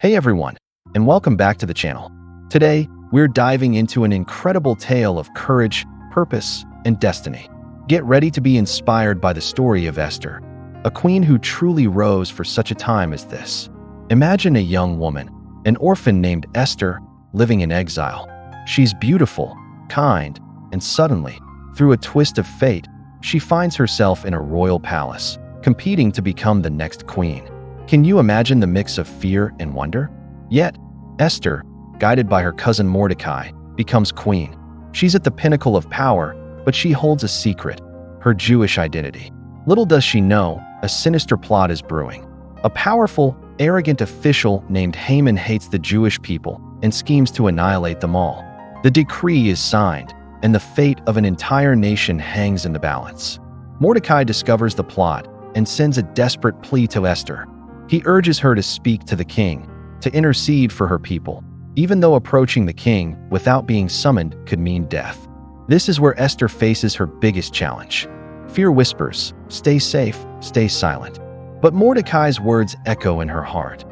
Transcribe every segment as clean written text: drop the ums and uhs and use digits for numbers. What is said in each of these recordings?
Hey everyone, and welcome back to the channel. Today, we're diving into an incredible tale of courage, purpose, and destiny. Get ready to be inspired by the story of Esther, a queen who truly rose for such a time as this. Imagine a young woman, an orphan named Esther, living in exile. She's beautiful, kind, and suddenly, through a twist of fate, she finds herself in a royal palace, competing to become the next queen. Can you imagine the mix of fear and wonder? Yet, Esther, guided by her cousin Mordecai, becomes queen. She's at the pinnacle of power, but she holds a secret, her Jewish identity. Little does she know, a sinister plot is brewing. A powerful, arrogant official named Haman hates the Jewish people and schemes to annihilate them all. The decree is signed, and the fate of an entire nation hangs in the balance. Mordecai discovers the plot and sends a desperate plea to Esther. He urges her to speak to the king, to intercede for her people, even though approaching the king without being summoned could mean death. This is where Esther faces her biggest challenge. Fear whispers, "Stay safe, stay silent." But Mordecai's words echo in her heart.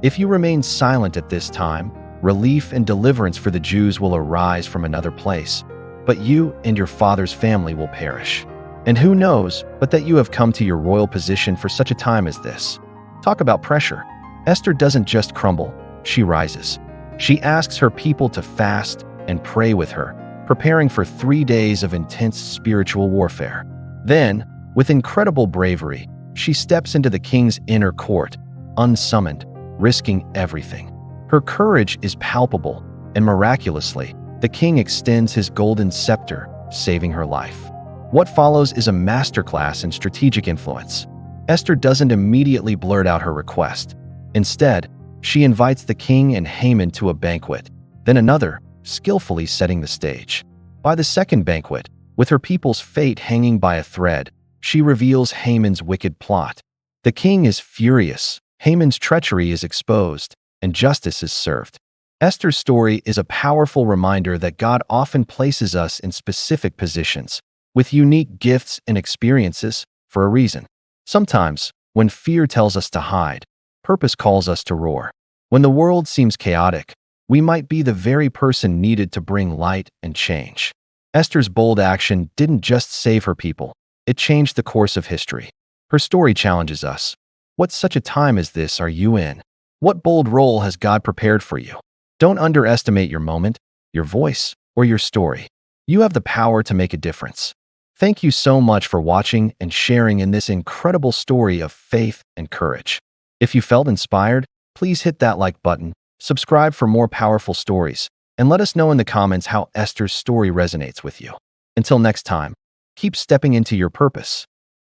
If you remain silent at this time, relief and deliverance for the Jews will arise from another place, but you and your father's family will perish. And who knows but that you have come to your royal position for such a time as this. Talk about pressure. Esther doesn't just crumble, she rises. She asks her people to fast and pray with her, preparing for 3 days of intense spiritual warfare. Then, with incredible bravery, she steps into the king's inner court, unsummoned, risking everything. Her courage is palpable, and miraculously, the king extends his golden scepter, saving her life. What follows is a masterclass in strategic influence. Esther doesn't immediately blurt out her request. Instead, she invites the king and Haman to a banquet, then another, skillfully setting the stage. By the second banquet, with her people's fate hanging by a thread, she reveals Haman's wicked plot. The king is furious, Haman's treachery is exposed, and justice is served. Esther's story is a powerful reminder that God often places us in specific positions, with unique gifts and experiences, for a reason. Sometimes, when fear tells us to hide, purpose calls us to roar. When the world seems chaotic, we might be the very person needed to bring light and change. Esther's bold action didn't just save her people, it changed the course of history. Her story challenges us. What such a time as this are you in? What bold role has God prepared for you? Don't underestimate your moment, your voice, or your story. You have the power to make a difference. Thank you so much for watching and sharing in this incredible story of faith and courage. If you felt inspired, please hit that like button, subscribe for more powerful stories, and let us know in the comments how Esther's story resonates with you. Until next time, keep stepping into your purpose.